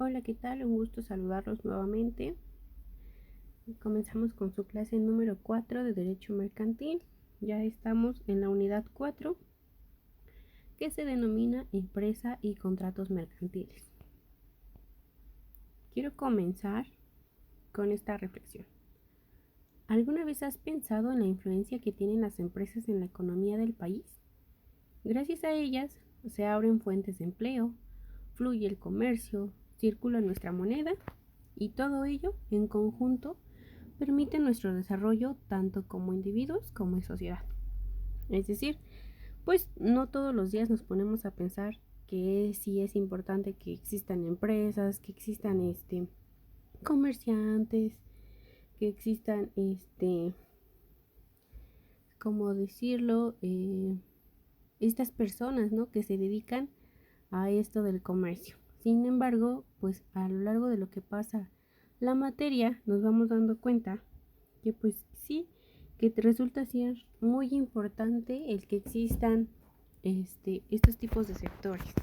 Hola, ¿qué tal? Un gusto saludarlos nuevamente. Comenzamos con su clase número 4 de Derecho Mercantil. Ya estamos en la unidad 4, que se denomina Empresa y Contratos Mercantiles. Quiero comenzar con esta reflexión. ¿Alguna vez has pensado en la influencia que tienen las empresas en la economía del país? Gracias a ellas se abren fuentes de empleo, fluye el comercio, circula nuestra moneda y todo ello en conjunto permite nuestro desarrollo tanto como individuos como en sociedad. Es decir, pues no todos los días nos ponemos a pensar que sí es importante que existan empresas, que existan comerciantes, que existan ¿cómo decirlo? Estas personas, ¿no? Que se dedican a esto del comercio. Sin embargo, pues a lo largo de lo que pasa la materia, nos vamos dando cuenta que pues sí, que resulta ser muy importante el que existan estos tipos de sectores.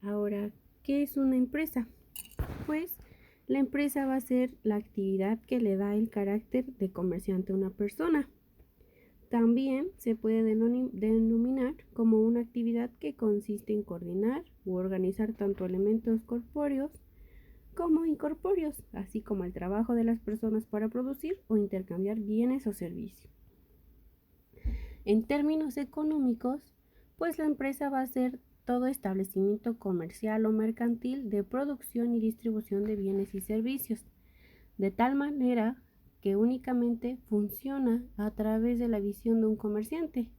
Ahora, ¿qué es una empresa? Pues la empresa va a ser la actividad que le da el carácter de comerciante a una persona. También se puede denominar como una actividad que consiste en coordinar u organizar tanto elementos corpóreos como incorpóreos, así como el trabajo de las personas para producir o intercambiar bienes o servicios. En términos económicos, pues la empresa va a ser todo establecimiento comercial o mercantil de producción y distribución de bienes y servicios, de tal manera que únicamente funciona a través de la visión de un comerciante,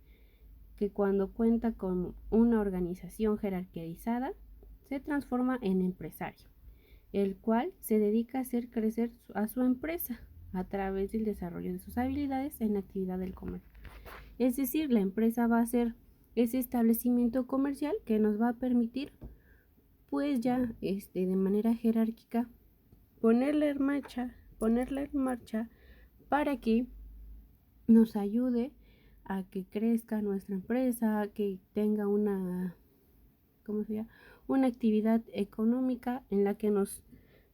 que cuando cuenta con una organización jerarquizada, se transforma en empresario, el cual se dedica a hacer crecer a su empresa a través del desarrollo de sus habilidades en la actividad del comercio. Es decir, la empresa va a ser ese establecimiento comercial que nos va a permitir, pues ya de manera jerárquica, ponerla en marcha para que nos ayude a que crezca nuestra empresa, a que tenga una actividad económica en la que nos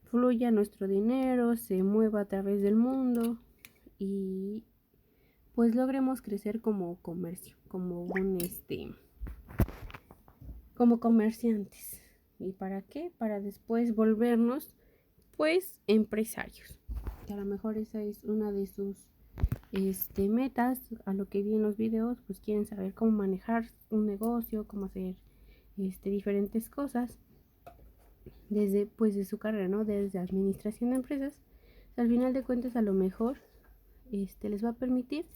fluya nuestro dinero, se mueva a través del mundo y pues logremos crecer como comercio, como comerciantes. ¿Y para qué? Para después volvernos pues empresarios. Que a lo mejor esa es una de sus metas. A lo que vi en los videos, pues quieren saber cómo manejar un negocio, cómo hacer diferentes cosas desde pues de su carrera, ¿no? Desde administración de empresas. Al final de cuentas, a lo mejor les va a permitir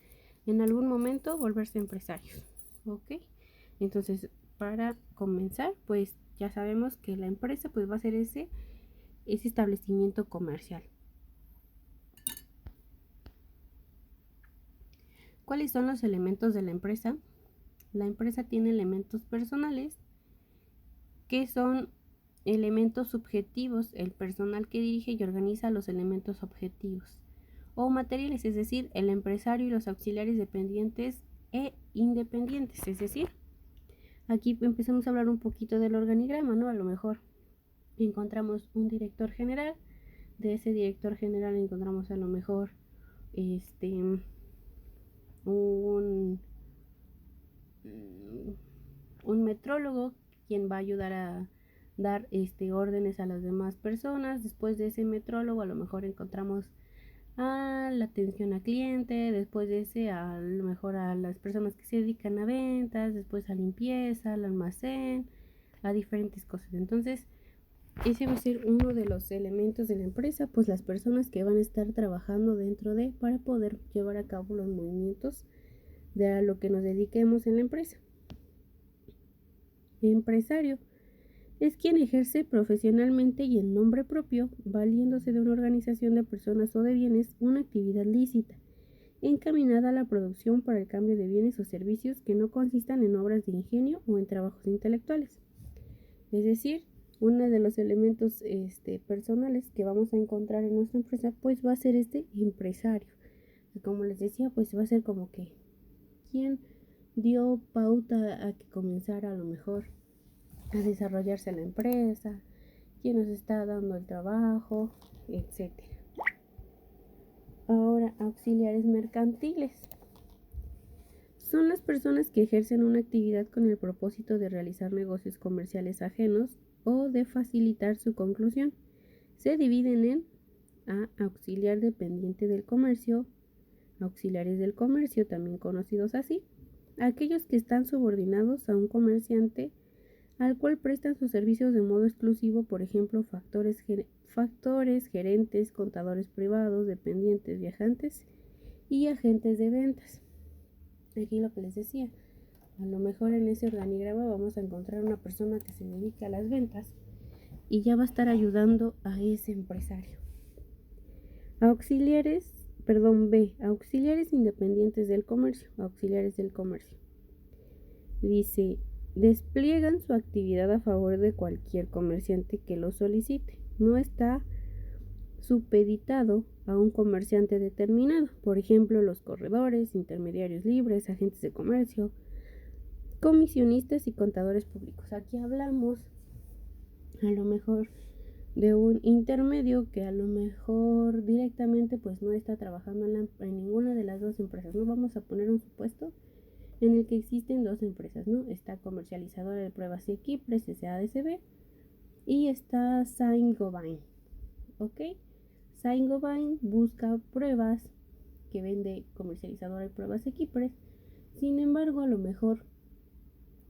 en algún momento volverse empresarios, ¿ok? Entonces, para comenzar, pues ya sabemos que la empresa pues va a ser ese establecimiento comercial. ¿Cuáles son los elementos de la empresa? La empresa tiene elementos personales, que son elementos subjetivos, el personal que dirige y organiza los elementos objetivos, o materiales, es decir, el empresario y los auxiliares dependientes e independientes, es decir, aquí empezamos a hablar un poquito del organigrama, ¿no? A lo mejor encontramos un director general, de ese director general encontramos a lo mejor un, un metrólogo, quien va a ayudar a dar órdenes a las demás personas. Después de ese metrólogo a lo mejor encontramos a la atención al cliente, después de ese a lo mejor a las personas que se dedican a ventas, después a limpieza, al almacén, a diferentes cosas. Entonces ese va a ser uno de los elementos de la empresa, pues las personas que van a estar trabajando dentro de para poder llevar a cabo los movimientos de a lo que nos dediquemos en la empresa. Empresario es quien ejerce profesionalmente y en nombre propio, valiéndose de una organización de personas o de bienes, una actividad lícita, encaminada a la producción para el cambio de bienes o servicios que no consistan en obras de ingenio o en trabajos intelectuales. Es decir, uno de los elementos personales que vamos a encontrar en nuestra empresa, pues va a ser este empresario. Y como les decía, pues va a ser como que quien dio pauta a que comenzara a lo mejor a desarrollarse la empresa, quién nos está dando el trabajo, etcétera. Ahora, auxiliares mercantiles. Son las personas que ejercen una actividad con el propósito de realizar negocios comerciales ajenos o de facilitar su conclusión. Se dividen en auxiliar dependiente del comercio, auxiliares del comercio, también conocidos así, aquellos que están subordinados a un comerciante al cual prestan sus servicios de modo exclusivo, por ejemplo, factores, gerentes, contadores privados, dependientes, viajantes y agentes de ventas. Aquí lo que les decía, a lo mejor en ese organigrama vamos a encontrar una persona que se dedica a las ventas y ya va a estar ayudando a ese empresario. Auxiliares independientes del comercio, auxiliares del comercio. Dice, despliegan su actividad a favor de cualquier comerciante que lo solicite. No está supeditado a un comerciante determinado, por ejemplo, los corredores, intermediarios libres, agentes de comercio, comisionistas y contadores públicos. Aquí hablamos a lo mejor de un intermedio que a lo mejor directamente pues no está trabajando en ninguna de las dos empresas. No vamos a poner un supuesto en el que existen dos empresas, ¿no? Está Comercializadora de Pruebas y Equipres, SADCB, y está Saint-Gobain, ¿ok? Saint-Gobain busca pruebas que vende Comercializadora de Pruebas y Equipres. Sin embargo, a lo mejor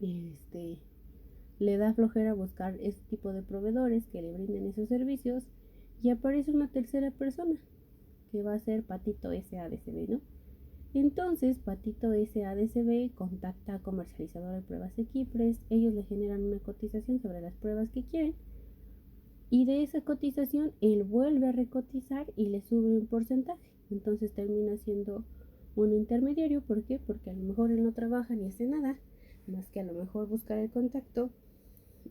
le da flojera buscar este tipo de proveedores que le brinden esos servicios y aparece una tercera persona que va a ser Patito SADCB, ¿no? Entonces Patito SADCB contacta a Comercializadora de Pruebas Equipres, ellos le generan una cotización sobre las pruebas que quieren y de esa cotización él vuelve a recotizar y le sube un porcentaje. Entonces termina siendo un intermediario. ¿Por qué? Porque a lo mejor él no trabaja ni hace nada más que a lo mejor buscar el contacto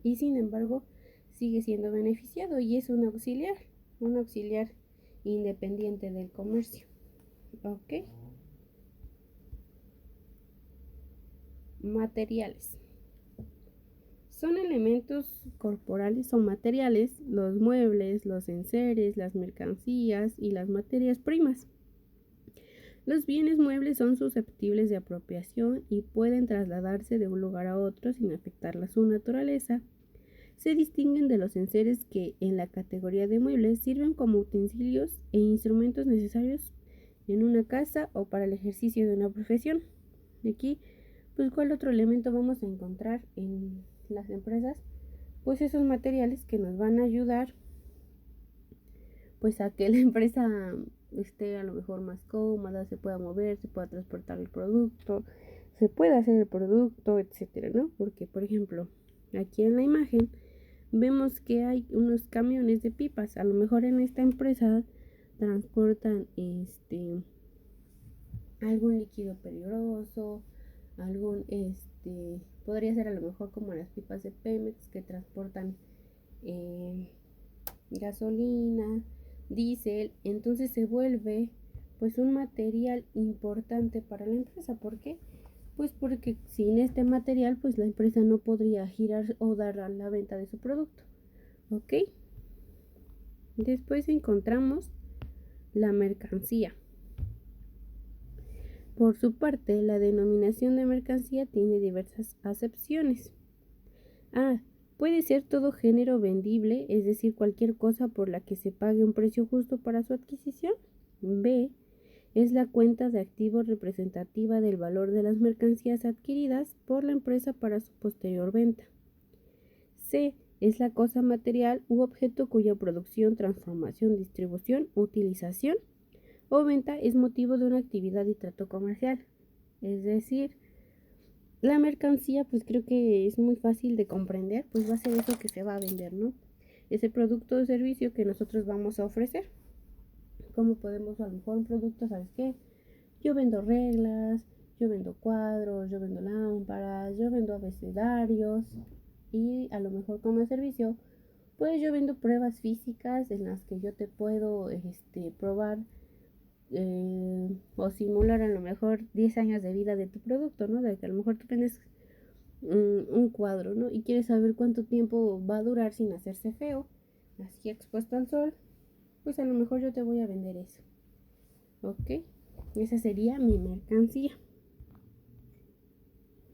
y sin embargo sigue siendo beneficiado y es un auxiliar independiente del comercio. ¿Ok? Materiales. Son elementos corporales o materiales, los muebles, los enseres, las mercancías y las materias primas. Los bienes muebles son susceptibles de apropiación y pueden trasladarse de un lugar a otro sin afectar su naturaleza. Se distinguen de los enseres que, en la categoría de muebles, sirven como utensilios e instrumentos necesarios en una casa o para el ejercicio de una profesión. Aquí, pues, ¿cuál otro elemento vamos a encontrar en las empresas? Pues esos materiales que nos van a ayudar pues a que la empresa esté a lo mejor más cómoda, se pueda mover, se pueda transportar el producto, se pueda hacer el producto, etcétera, ¿no? Porque, por ejemplo, aquí en la imagen vemos que hay unos camiones de pipas. A lo mejor en esta empresa transportan algún líquido peligroso, podría ser a lo mejor como las pipas de Pemex que transportan gasolina, diésel. Entonces se vuelve pues un material importante para la empresa. ¿Por qué? Pues porque sin este material pues la empresa no podría girar o dar a la venta de su producto. ¿Ok? Después encontramos la mercancía. Por su parte, la denominación de mercancía tiene diversas acepciones. Puede ser todo género vendible, es decir, cualquier cosa por la que se pague un precio justo para su adquisición. B. Es la cuenta de activos representativa del valor de las mercancías adquiridas por la empresa para su posterior venta. C. Es la cosa material u objeto cuya producción, transformación, distribución, utilización o venta es motivo de una actividad y trato comercial. Es decir, la mercancía pues creo que es muy fácil de comprender, pues va a ser eso que se va a vender, ¿no? Ese producto o servicio que nosotros vamos a ofrecer. ¿Cómo podemos a lo mejor un producto, ¿sabes qué? Yo vendo reglas, yo vendo cuadros, yo vendo lámparas, yo vendo abecedarios y a lo mejor como servicio pues yo vendo pruebas físicas en las que yo te puedo probar o simular a lo mejor 10 años de vida de tu producto, ¿no? De que a lo mejor tú vendes un cuadro, ¿no? Y quiere saber cuánto tiempo va a durar sin hacerse feo, así expuesto al sol, pues a lo mejor yo te voy a vender eso. ¿Ok? Esa sería mi mercancía.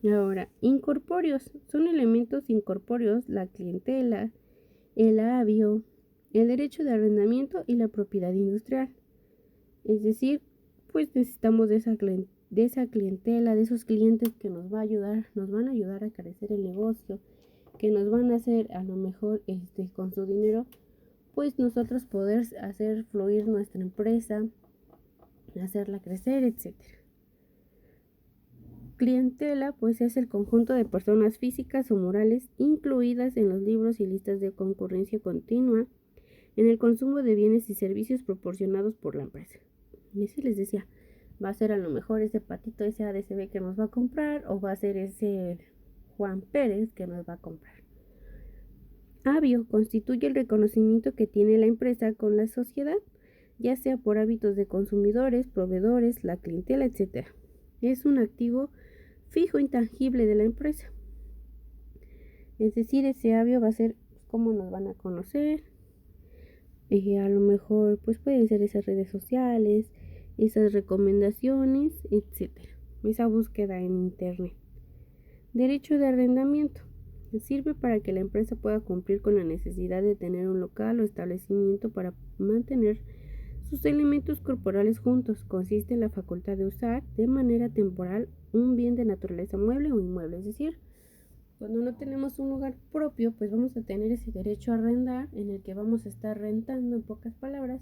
Ahora, incorpóreos. Son elementos incorpóreos, la clientela, el avio, el derecho de arrendamiento y la propiedad industrial. Es decir, pues necesitamos de esa clientela, de esos clientes que nos van a ayudar a crecer el negocio, que nos van a hacer a lo mejor con su dinero, pues nosotros poder hacer fluir nuestra empresa, hacerla crecer, etcétera. Clientela, pues es el conjunto de personas físicas o morales incluidas en los libros y listas de concurrencia continua en el consumo de bienes y servicios proporcionados por la empresa. Y así les decía, va a ser a lo mejor ese Patito, ese ADCB que nos va a comprar, o va a ser ese Juan Pérez que nos va a comprar. Avio constituye el reconocimiento que tiene la empresa con la sociedad, ya sea por hábitos de consumidores, proveedores, la clientela, etc. Es un activo fijo intangible de la empresa. Es decir, ese avio va a ser cómo nos van a conocer. A lo mejor pues pueden ser esas redes sociales, esas recomendaciones, etcétera. Esa búsqueda en internet. Derecho de arrendamiento. Sirve para que la empresa pueda cumplir con la necesidad de tener un local o establecimiento para mantener sus elementos corporales juntos. Consiste en la facultad de usar de manera temporal un bien de naturaleza mueble o inmueble. Es decir, cuando no tenemos un lugar propio, pues vamos a tener ese derecho a arrendar, en el que vamos a estar rentando, en pocas palabras,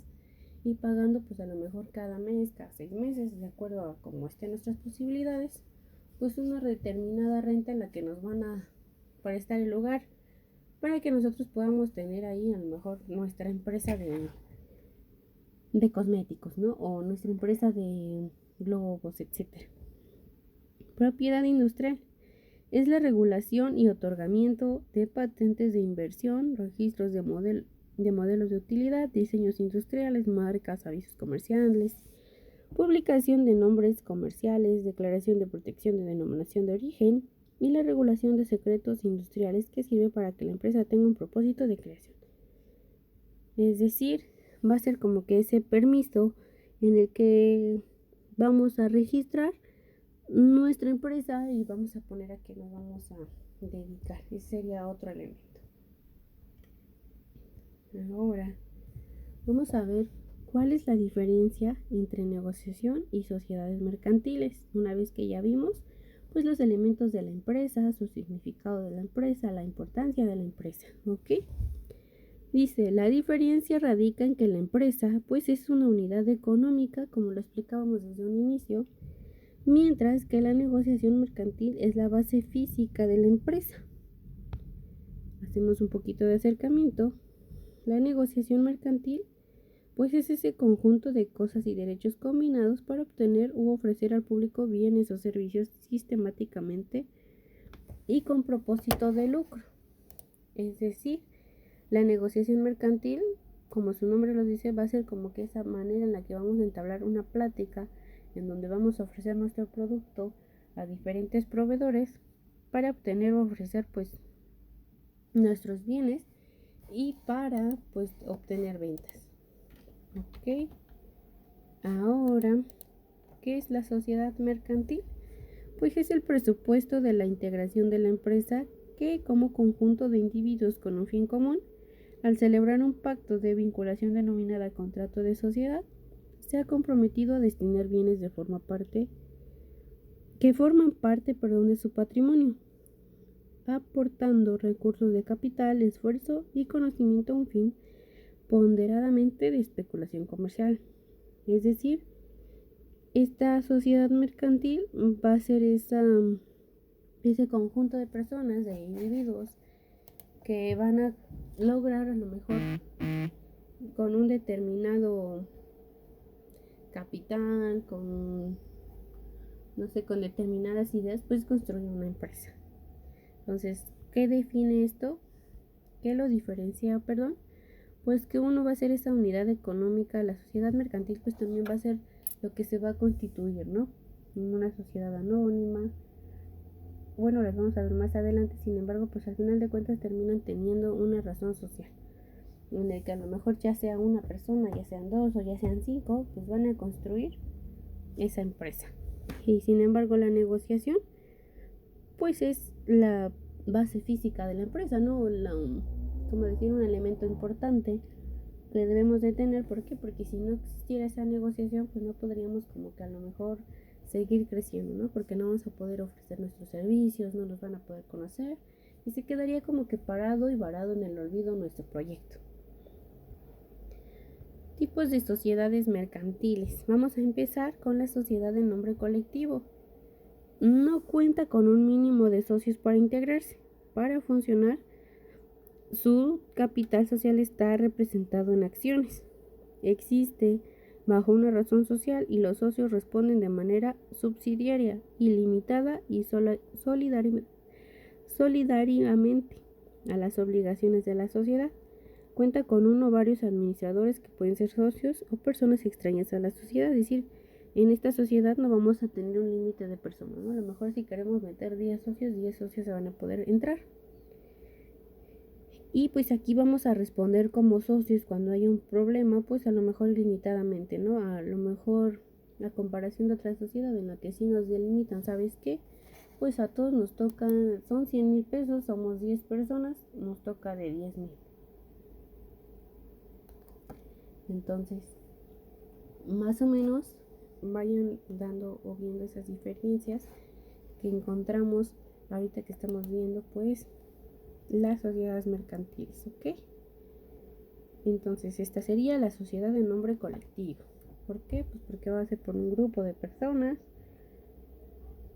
y pagando pues a lo mejor cada mes, cada 6 meses, de acuerdo a cómo estén nuestras posibilidades, pues una determinada renta en la que nos van a prestar el lugar para que nosotros podamos tener ahí a lo mejor nuestra empresa de cosméticos, ¿no? O nuestra empresa de globos, etcétera. Propiedad industrial. Es la regulación y otorgamiento de patentes de inversión, registros de modelos de utilidad, diseños industriales, marcas, avisos comerciales, publicación de nombres comerciales, declaración de protección de denominación de origen y la regulación de secretos industriales, que sirve para que la empresa tenga un propósito de creación. Es decir, va a ser como que ese permiso en el que vamos a registrar nuestra empresa y vamos a poner a qué nos vamos a dedicar. Ese sería otro elemento. Ahora vamos a ver cuál es la diferencia entre negociación y sociedades mercantiles. Una vez que ya vimos pues los elementos de la empresa, su significado de la empresa, la importancia de la empresa, ¿ok? Dice, la diferencia radica en que la empresa pues es una unidad económica, como lo explicábamos desde un inicio, mientras que la negociación mercantil es la base física de la empresa. Hacemos un poquito de acercamiento. La negociación mercantil pues es ese conjunto de cosas y derechos combinados para obtener u ofrecer al público bienes o servicios sistemáticamente y con propósito de lucro. Es decir, la negociación mercantil, como su nombre lo dice, va a ser como que esa manera en la que vamos a entablar una plática en donde vamos a ofrecer nuestro producto a diferentes proveedores para obtener o ofrecer pues nuestros bienes y para pues obtener ventas. Ok, ahora, ¿qué es la sociedad mercantil? Pues es el presupuesto de la integración de la empresa que, como conjunto de individuos con un fin común, al celebrar un pacto de vinculación denominada contrato de sociedad, se ha comprometido a destinar bienes que forman parte de su patrimonio, aportando recursos de capital, esfuerzo y conocimiento a un fin ponderadamente de especulación comercial. Es decir, esta sociedad mercantil va a ser ese conjunto de personas, de individuos, que van a lograr a lo mejor con un determinado capital, con determinadas ideas, pues construir una empresa. Entonces, ¿qué define esto? ¿Qué lo diferencia, perdón? Pues que uno va a ser esa unidad económica, la sociedad mercantil pues también va a ser lo que se va a constituir, ¿no? En una sociedad anónima, bueno, las vamos a ver más adelante, sin embargo, pues al final de cuentas terminan teniendo una razón social, en el que a lo mejor ya sea una persona, ya sean dos o ya sean cinco, pues van a construir esa empresa. Y sin embargo, la negociación, pues es la base física de la empresa, ¿no? Como decir, un elemento importante que debemos de tener. ¿Por qué? Porque si no existiera esa negociación, pues no podríamos como que a lo mejor seguir creciendo, ¿no? Porque no vamos a poder ofrecer nuestros servicios, no nos van a poder conocer y se quedaría como que parado y varado en el olvido nuestro proyecto. Tipos de sociedades mercantiles. Vamos a empezar con la sociedad de nombre colectivo. No cuenta con un mínimo de socios para integrarse. Para funcionar, su capital social está representado en acciones. Existe bajo una razón social y los socios responden de manera subsidiaria, ilimitada y solidariamente a las obligaciones de la sociedad. Cuenta con uno o varios administradores que pueden ser socios o personas extrañas a la sociedad. Es decir, en esta sociedad no vamos a tener un límite de personas, ¿no? A lo mejor si queremos meter 10 socios se van a poder entrar. Y pues aquí vamos a responder como socios cuando hay un problema, pues a lo mejor limitadamente, ¿no? A lo mejor la comparación de otra sociedad en la que sí nos delimitan, ¿sabes qué? Pues a todos nos toca, son 100,000 pesos, somos 10 personas, nos toca de 10,000. Entonces, más o menos vayan dando o viendo esas diferencias que encontramos ahorita que estamos viendo, pues, las sociedades mercantiles, ¿ok? Entonces, esta sería la sociedad de nombre colectivo. ¿Por qué? Pues porque va a ser por un grupo de personas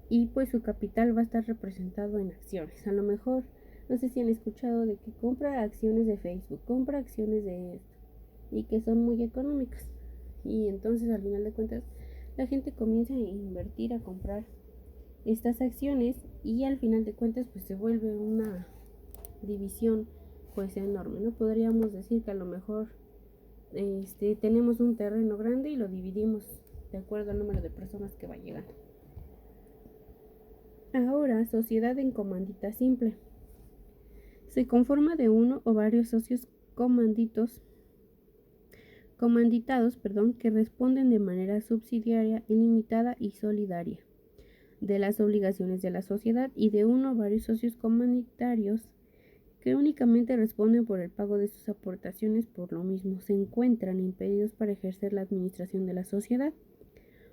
y pues su capital va a estar representado en acciones. A lo mejor, no sé si han escuchado de que compra acciones de Facebook, compra acciones de esto y que son muy económicas. Y entonces, al final de cuentas, la gente comienza a invertir, a comprar estas acciones y al final de cuentas, pues se vuelve una división pues enorme, ¿no? Podríamos decir que a lo mejor tenemos un terreno grande y lo dividimos de acuerdo al número de personas que va llegando. Ahora, sociedad en comandita simple. Se conforma de uno o varios socios comanditados, que responden de manera subsidiaria, ilimitada y solidaria de las obligaciones de la sociedad y de uno o varios socios comunitarios que únicamente responden por el pago de sus aportaciones. Por lo mismo, se encuentran impedidos para ejercer la administración de la sociedad.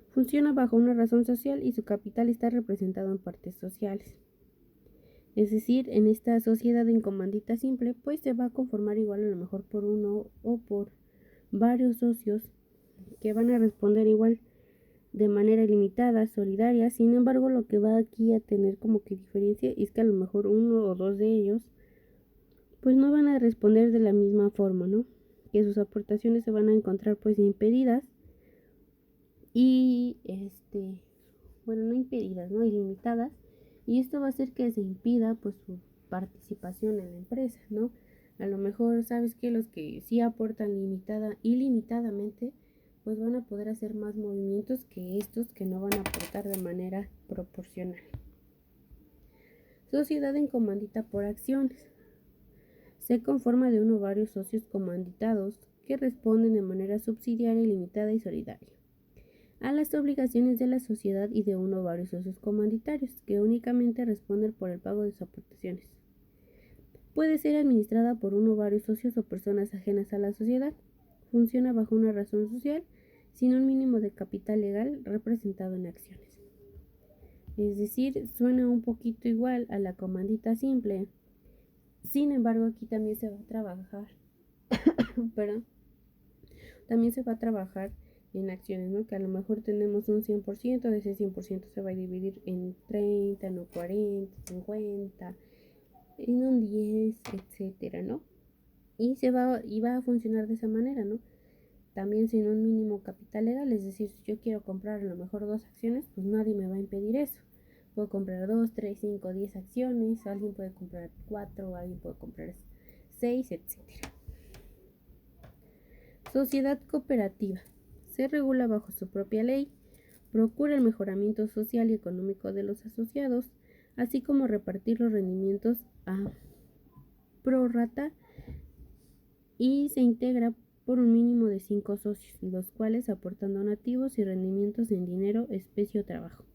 Funciona bajo una razón social y su capital está representado en partes sociales. Es decir, en esta sociedad en comandita simple, pues se va a conformar igual a lo mejor por uno o por varios socios que van a responder igual de manera ilimitada, solidaria. Sin embargo, lo que va aquí a tener como que diferencia es que a lo mejor uno o dos de ellos pues no van a responder de la misma forma, ¿no? Que sus aportaciones se van a encontrar pues impedidas y no impedidas, ¿no? Ilimitadas, y esto va a hacer que se impida pues su participación en la empresa, ¿no? A lo mejor sabes que los que sí aportan ilimitadamente pues van a poder hacer más movimientos que estos que no van a aportar de manera proporcional. Sociedad en comandita por acciones. Se conforma de uno o varios socios comanditados que responden de manera subsidiaria, ilimitada y solidaria a las obligaciones de la sociedad y de uno o varios socios comanditarios que únicamente responden por el pago de sus aportaciones. Puede ser administrada por uno o varios socios o personas ajenas a la sociedad. Funciona bajo una razón social sin un mínimo de capital legal representado en acciones. Es decir, suena un poquito igual a la comandita simple. Sin embargo, aquí también se va a trabajar también se va a trabajar en acciones, ¿no? Que a lo mejor tenemos un 100%, de ese 100% se va a dividir en 30, no 40, 50, en un 10, etcétera, ¿no? Y va a funcionar de esa manera, ¿no? También sin un mínimo capital legal, es decir, si yo quiero comprar a lo mejor 2 acciones, pues nadie me va a impedir eso. Puedo comprar 2, 3, 5, 10 acciones, alguien puede comprar 4, alguien puede comprar 6, etcétera. Sociedad cooperativa. Se regula bajo su propia ley, procura el mejoramiento social y económico de los asociados, así como repartir los rendimientos a prorrata, y se integra por un mínimo de 5 socios, los cuales aportan donativos y rendimientos en dinero, especie o trabajo.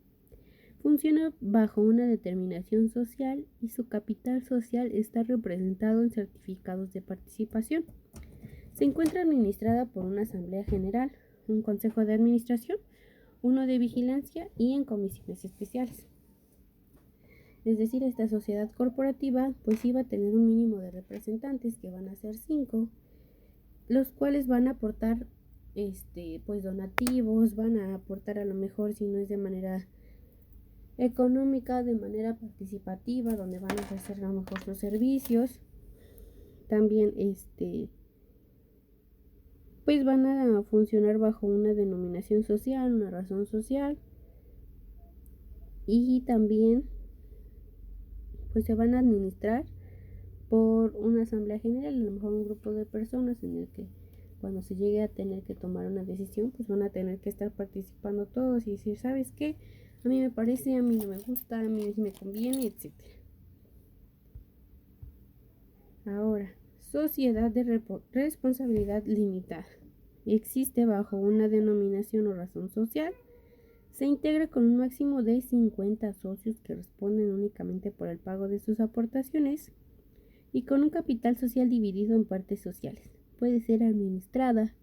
Funciona bajo una determinación social y su capital social está representado en certificados de participación. Se encuentra administrada por una asamblea general, un consejo de administración, uno de vigilancia y en comisiones especiales. Es decir, esta sociedad corporativa pues iba a tener un mínimo de representantes, que van a ser 5, los cuales van a aportar pues donativos, van a aportar, a lo mejor si no es de manera económica, de manera participativa, donde van a ofrecer a lo mejor sus servicios. También pues van a funcionar bajo una denominación social, una razón social, y también pues se van a administrar por una asamblea general, a lo mejor un grupo de personas en el que cuando se llegue a tener que tomar una decisión, pues van a tener que estar participando todos y decir, ¿sabes qué? A mí me parece, a mí no me gusta, a mí me conviene, etc. Ahora, sociedad de responsabilidad limitada. Existe bajo una denominación o razón social. Se integra con un máximo de 50 socios que responden únicamente por el pago de sus aportaciones y con un capital social dividido en partes sociales. Puede ser administrada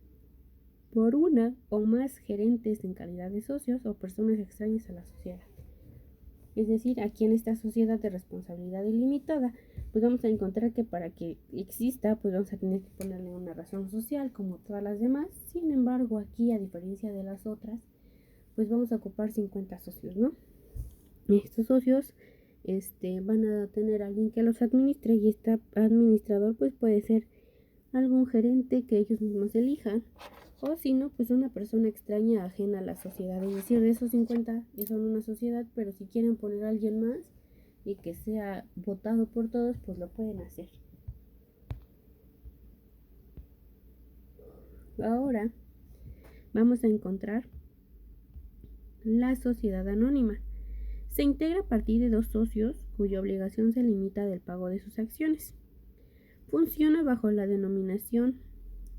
por una o más gerentes en calidad de socios o personas extrañas a la sociedad. Es decir, aquí en esta sociedad de responsabilidad ilimitada, pues vamos a encontrar que para que exista, pues vamos a tener que ponerle una razón social como todas las demás. Sin embargo, aquí, a diferencia de las otras, pues vamos a ocupar 50 socios, ¿no? Estos socios van a tener a alguien que los administre, y este administrador pues puede ser algún gerente que ellos mismos elijan, o si no, pues una persona extraña ajena a la sociedad. Es decir, de esos 50 son una sociedad, pero si quieren poner a alguien más y que sea votado por todos, pues lo pueden hacer. Ahora vamos a encontrar la sociedad anónima. Se integra a partir de 2 socios cuya obligación se limita del pago de sus acciones. Funciona bajo la denominación,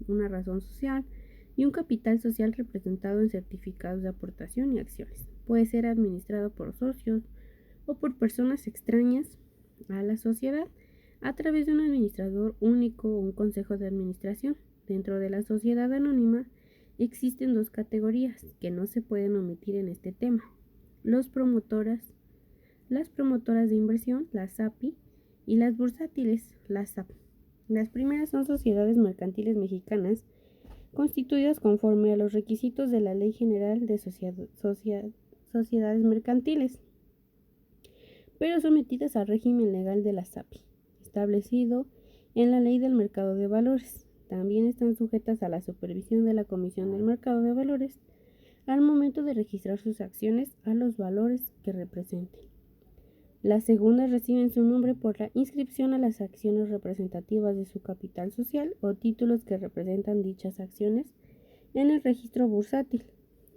una razón social y un capital social representado en certificados de aportación y acciones. Puede ser administrado por socios o por personas extrañas a la sociedad a través de un administrador único o un consejo de administración. Dentro de la sociedad anónima existen 2 categorías que no se pueden omitir en este tema: las promotoras de inversión, las SAPI, y las bursátiles, las SAP. Las primeras son sociedades mercantiles mexicanas constituidas conforme a los requisitos de la Ley General de Sociedades Mercantiles, pero sometidas al régimen legal de la SAPI, establecido en la Ley del Mercado de Valores. También están sujetas a la supervisión de la Comisión del Mercado de Valores al momento de registrar sus acciones a los valores que representen. Las segundas reciben su nombre por la inscripción a las acciones representativas de su capital social o títulos que representan dichas acciones en el registro bursátil.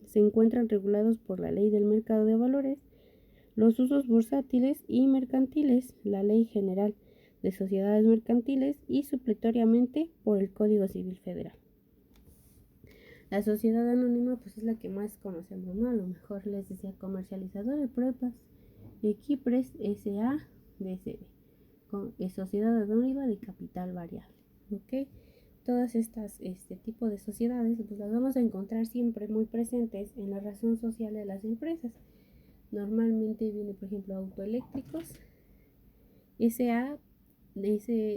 Se encuentran regulados por la Ley del Mercado de Valores, los usos bursátiles y mercantiles, la Ley General de Sociedades Mercantiles y supletoriamente por el Código Civil Federal. La sociedad anónima pues es la que más conocemos, ¿no? A lo mejor les decía comercializador de pruebas, Equipres S.A. DCB, sociedad anónima de capital variable. ¿Ok? Todas estas tipo de sociedades pues las vamos a encontrar siempre muy presentes en la razón social de las empresas. Normalmente viene, por ejemplo, Autoeléctricos S.A.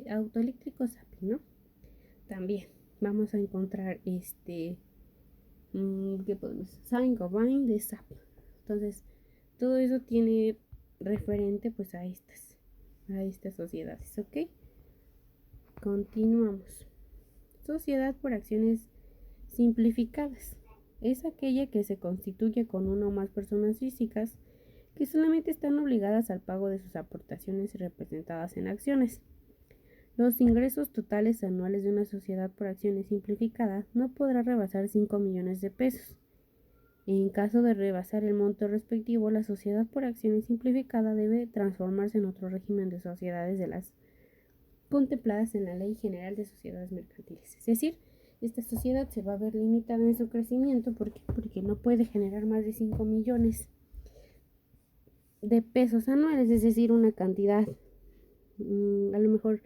Autoeléctricos API, ¿no? También vamos a encontrar ¿qué podemos? Saint-Gobain de SAP. Entonces, todo eso tiene referente pues a estas sociedades, ¿ok? Continuamos. Sociedad por acciones simplificadas. Es aquella que se constituye con una o más personas físicas que solamente están obligadas al pago de sus aportaciones representadas en acciones. Los ingresos totales anuales de una sociedad por acciones simplificadas no podrá rebasar 5 millones de pesos. En caso de rebasar el monto respectivo, la sociedad por acciones simplificada debe transformarse en otro régimen de sociedades de las contempladas en la Ley General de Sociedades Mercantiles. Es decir, esta sociedad se va a ver limitada en su crecimiento porque no puede generar más de 5 millones de pesos anuales, es decir, una cantidad a lo mejor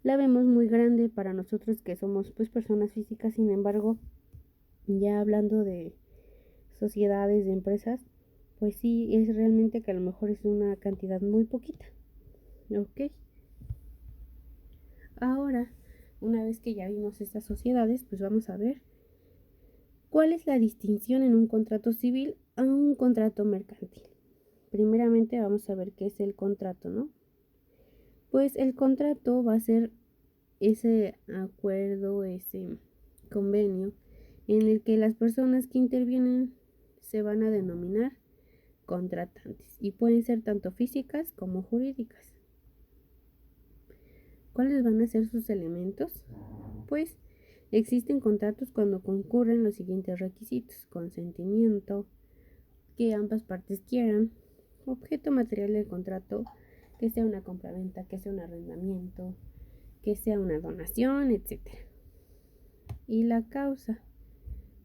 la vemos muy grande para nosotros que somos pues personas físicas. Sin embargo, ya hablando de sociedades, de empresas, pues sí, es realmente que a lo mejor es una cantidad muy poquita. Ok. Ahora, una vez que ya vimos estas sociedades, pues vamos a ver cuál es la distinción en un contrato civil a un contrato mercantil. Primeramente vamos a ver qué es el contrato, ¿no? Pues el contrato va a ser ese acuerdo, ese convenio en el que las personas que intervienen se van a denominar contratantes y pueden ser tanto físicas como jurídicas. ¿Cuáles van a ser sus elementos? Pues existen contratos cuando concurren los siguientes requisitos: consentimiento, que ambas partes quieran, objeto material del contrato, que sea una compraventa, que sea un arrendamiento, que sea una donación, etc. Y la causa,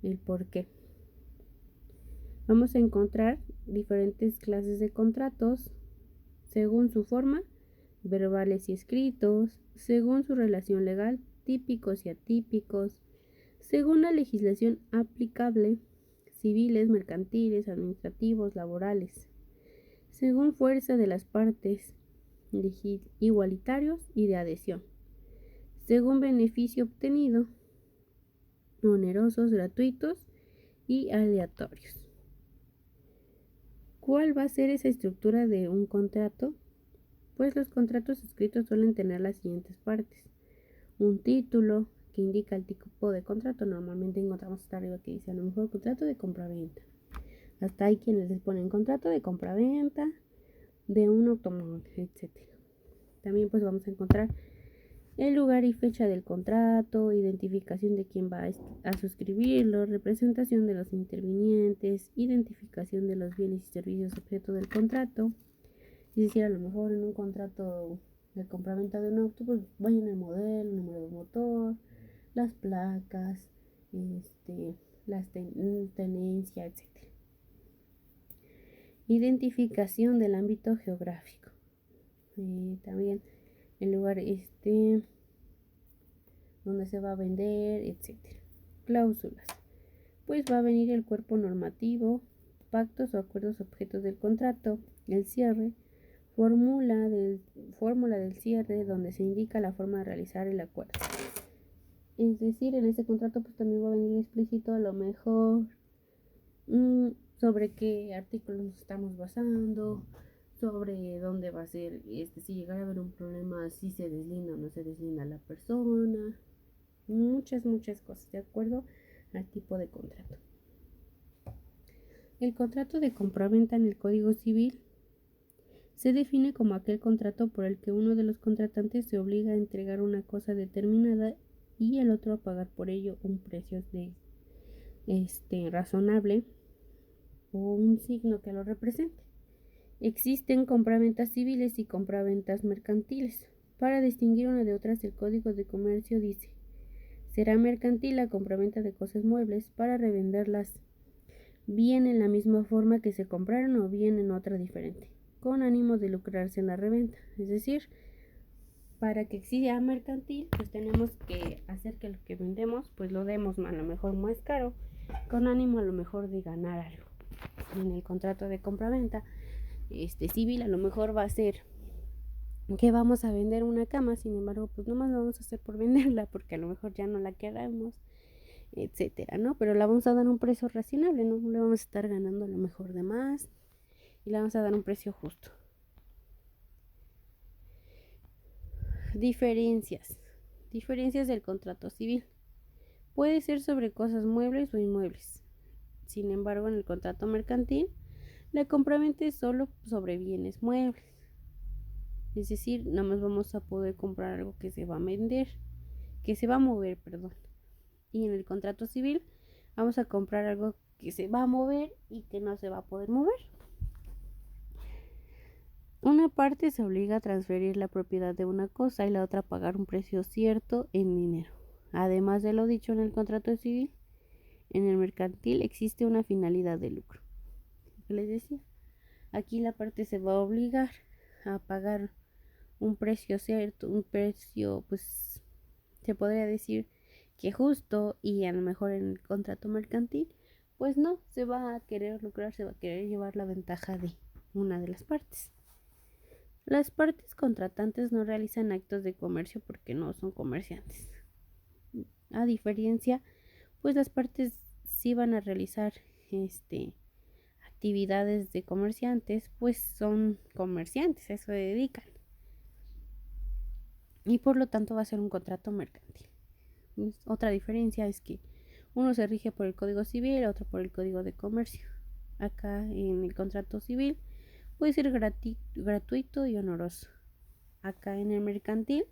el por qué. Vamos a encontrar diferentes clases de contratos según su forma, verbales y escritos, según su relación legal, típicos y atípicos, según la legislación aplicable, civiles, mercantiles, administrativos, laborales, según fuerza de las partes, igualitarios y de adhesión, según beneficio obtenido, onerosos, gratuitos y aleatorios. ¿Cuál va a ser esa estructura de un contrato? Pues los contratos escritos suelen tener las siguientes partes: un título que indica el tipo de contrato. Normalmente encontramos hasta arriba que dice a lo mejor contrato de compraventa. Hasta hay quienes les ponen contrato de compraventa de un automóvil, etc. También pues vamos a encontrar el lugar y fecha del contrato, identificación de quién va a suscribirlo, representación de los intervinientes, identificación de los bienes y servicios objeto del contrato. Es decir, a lo mejor en un contrato de compraventa de un auto, pues vayan el modelo, el número de motor, las placas, la tenencia, etc. Identificación del ámbito geográfico. También el lugar donde se va a vender, etc. Cláusulas. Pues va a venir el cuerpo normativo, pactos o acuerdos objetos del contrato, el cierre, fórmula del cierre, donde se indica la forma de realizar el acuerdo. Es decir, en ese contrato pues también va a venir explícito a lo mejor sobre qué artículos nos estamos basando, sobre dónde va a ser, si llegara a haber un problema, si se deslinda o no se deslinda la persona, muchas cosas de acuerdo al tipo de contrato. El contrato de compraventa en el Código Civil se define como aquel contrato por el que uno de los contratantes se obliga a entregar una cosa determinada y el otro a pagar por ello un precio razonable o un signo que lo represente. Existen compraventas civiles y compraventas mercantiles. Para distinguir una de otras, el Código de Comercio dice: será mercantil la compraventa de cosas muebles para revenderlas bien en la misma forma que se compraron o bien en otra diferente, con ánimo de lucrarse en la reventa. Es decir, para que exista mercantil, pues tenemos que hacer que lo que vendemos, pues lo demos a lo mejor más caro, con ánimo a lo mejor de ganar algo. En el contrato de compraventa civil a lo mejor va a ser que vamos a vender una cama, sin embargo, pues nomás lo vamos a hacer por venderla, porque a lo mejor ya no la queramos, etcétera, ¿no? Pero la vamos a dar un precio razonable, no le vamos a estar ganando a lo mejor de más y le vamos a dar un precio justo. Diferencias del contrato civil. Puede ser sobre cosas muebles o inmuebles. Sin embargo, en el contrato mercantil, la compraventa es solo sobre bienes muebles. Es decir, nada más vamos a poder comprar algo que se va a vender, que se va a mover, perdón. Y en el contrato civil vamos a comprar algo que se va a mover y que no se va a poder mover. Una parte se obliga a transferir la propiedad de una cosa y la otra a pagar un precio cierto en dinero. Además de lo dicho en el contrato civil, en el mercantil existe una finalidad de lucro. ¿Qué les decía? Aquí la parte se va a obligar a pagar un precio cierto, un precio, pues se podría decir que justo, y a lo mejor en el contrato mercantil, pues no, se va a querer lucrar, se va a querer llevar la ventaja de una de las partes. Las partes contratantes no realizan actos de comercio porque no son comerciantes. A diferencia, pues las partes sí van a realizar actividades de comerciantes, pues son comerciantes, a eso se dedican. Y por lo tanto va a ser un contrato mercantil. Otra diferencia es que uno se rige por el Código Civil, otro por el Código de Comercio. Acá en el contrato civil puede ser gratuito y honoroso. Acá en el mercantil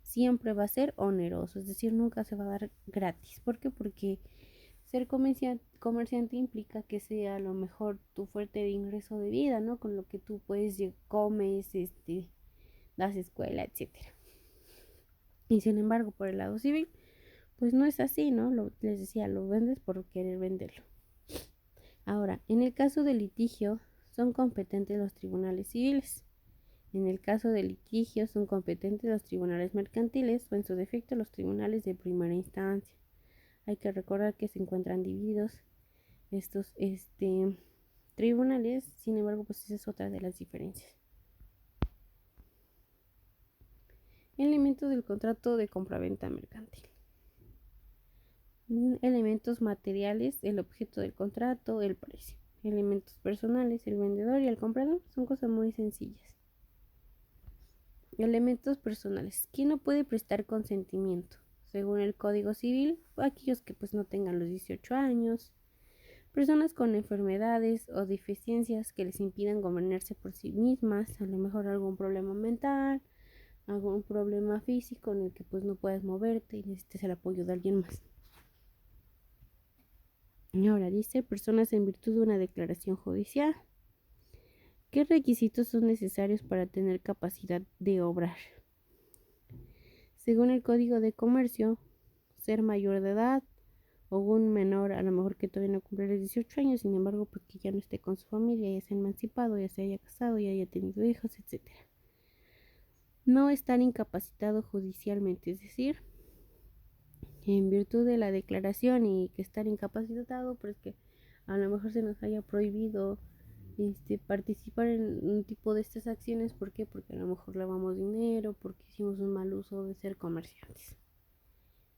siempre va a ser oneroso, es decir, nunca se va a dar gratis. ¿Por qué? Porque ser comerciante implica que sea a lo mejor tu fuente de ingreso de vida, ¿no? Con lo que tú puedes comes, das escuela, etcétera. Y sin embargo, por el lado civil, pues no es así, ¿no? Les decía, lo vendes por querer venderlo. Ahora, en el caso de litigio, son competentes los tribunales civiles. En el caso de litigio, son competentes los tribunales mercantiles o en su defecto los tribunales de primera instancia. Hay que recordar que se encuentran divididos estos tribunales, sin embargo, pues esa es otra de las diferencias. Elementos del contrato de compraventa mercantil. Elementos materiales, el objeto del contrato, el precio. Elementos personales, el vendedor y el comprador, son cosas muy sencillas. Elementos personales. ¿Quién no puede prestar consentimiento? Según el Código Civil, aquellos que pues no tengan los 18 años, personas con enfermedades o deficiencias que les impidan gobernarse por sí mismas, a lo mejor algún problema mental, algún problema físico en el que pues no puedas moverte y necesites el apoyo de alguien más. Y ahora dice, personas en virtud de una declaración judicial. ¿Qué requisitos son necesarios para tener capacidad de obrar? Según el Código de Comercio, ser mayor de edad o un menor, a lo mejor que todavía no cumple los 18 años, sin embargo, pues que ya no esté con su familia, ya se ha emancipado, ya se haya casado, ya haya tenido hijos, etc. No estar incapacitado judicialmente, es decir, en virtud de la declaración y que estar incapacitado, pues que a lo mejor se nos haya prohibido participar en un tipo de estas acciones. ¿Por qué? Porque a lo mejor lavamos dinero, porque hicimos un mal uso de ser comerciantes.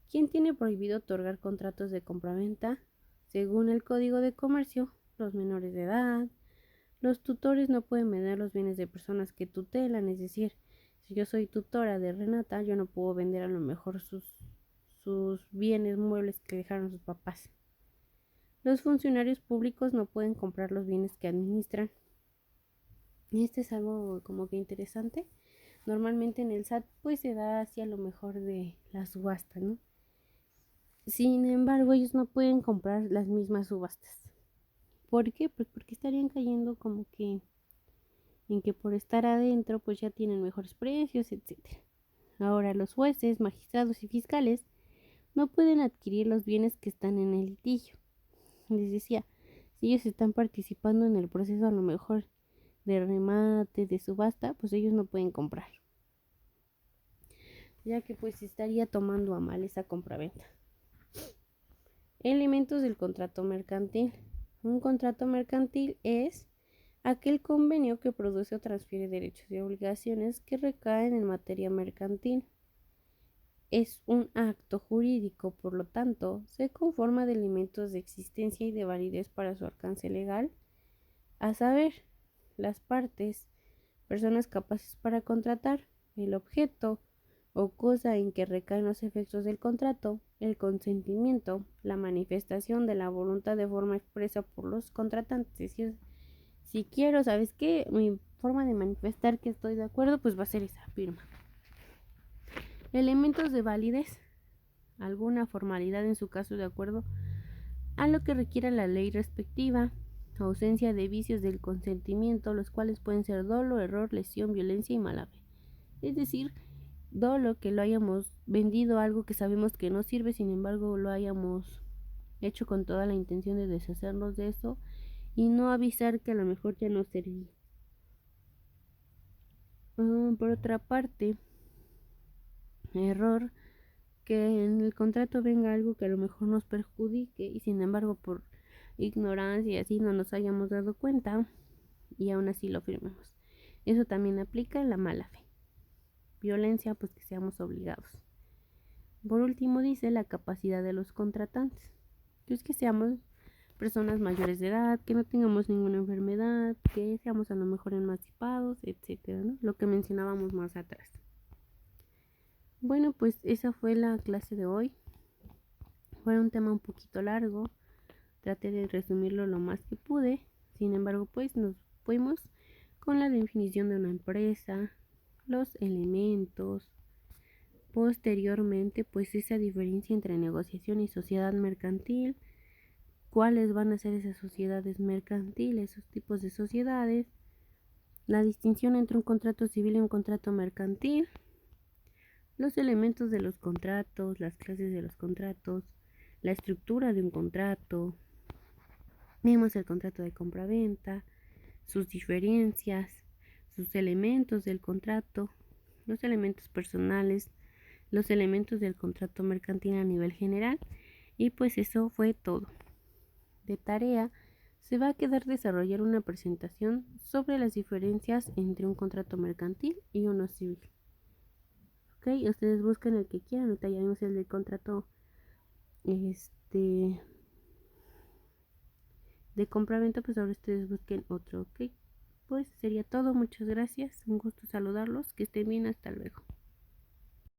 ¿Quién tiene prohibido otorgar contratos de compraventa? Según el Código de Comercio, los menores de edad. Los tutores no pueden vender los bienes de personas que tutelan, es decir, si yo soy tutora de Renata, yo no puedo vender a lo mejor sus bienes muebles que dejaron sus papás. Los funcionarios públicos no pueden comprar los bienes que administran. Este es algo como que interesante. Normalmente en el SAT pues se da hacia lo mejor de la subasta, ¿no? Sin embargo, ellos no pueden comprar las mismas subastas. ¿Por qué? Pues porque estarían cayendo como que en que por estar adentro pues ya tienen mejores precios, etcétera. Ahora los jueces, magistrados y fiscales no pueden adquirir los bienes que están en el litigio. Les decía, si ellos están participando en el proceso a lo mejor de remate, de subasta, pues ellos no pueden comprar, ya que pues estaría tomando a mal esa compraventa. Elementos del contrato mercantil. Un contrato mercantil es aquel convenio que produce o transfiere derechos y obligaciones que recaen en materia mercantil. Es un acto jurídico, por lo tanto, se conforma de elementos de existencia y de validez para su alcance legal, a saber, las partes, personas capaces para contratar, el objeto o cosa en que recaen los efectos del contrato, el consentimiento, la manifestación de la voluntad de forma expresa por los contratantes. Es decir, si quiero, ¿sabes qué? Mi forma de manifestar que estoy de acuerdo, pues va a ser esa firma. Elementos de validez. Alguna formalidad en su caso de acuerdo a lo que requiera la ley respectiva, ausencia de vicios del consentimiento, los cuales pueden ser dolo, error, lesión, violencia y mala fe. Es decir, dolo, que lo hayamos vendido algo que sabemos que no sirve, sin embargo lo hayamos hecho con toda la intención de deshacernos de eso y no avisar que a lo mejor ya no servía. Por otra parte, error, que en el contrato venga algo que a lo mejor nos perjudique y sin embargo por ignorancia y así no nos hayamos dado cuenta y aún así lo firmemos. Eso también aplica en la mala fe. Violencia, pues que seamos obligados. Por último dice la capacidad de los contratantes, que es que seamos personas mayores de edad, que no tengamos ninguna enfermedad, que seamos a lo mejor emancipados, etcétera, ¿no? Lo que mencionábamos más atrás. Bueno, pues esa fue la clase de hoy. Fue un tema un poquito largo. Traté de resumirlo lo más que pude. Sin embargo, pues nos fuimos con la definición de una empresa, los elementos. Posteriormente, pues esa diferencia entre negociación y sociedad mercantil. ¿Cuáles van a ser esas sociedades mercantiles, esos tipos de sociedades? La distinción entre un contrato civil y un contrato mercantil. Los elementos de los contratos, las clases de los contratos, la estructura de un contrato. Vimos el contrato de compraventa, sus diferencias, sus elementos del contrato, los elementos personales, los elementos del contrato mercantil a nivel general. Y pues eso fue todo. De tarea se va a quedar desarrollar una presentación sobre las diferencias entre un contrato mercantil y uno civil. Ok, ustedes busquen el que quieran. Ahorita ya vimos el del contrato de compraventa, pues ahora ustedes busquen otro. Ok, pues sería todo. Muchas gracias, un gusto saludarlos, que estén bien, hasta luego.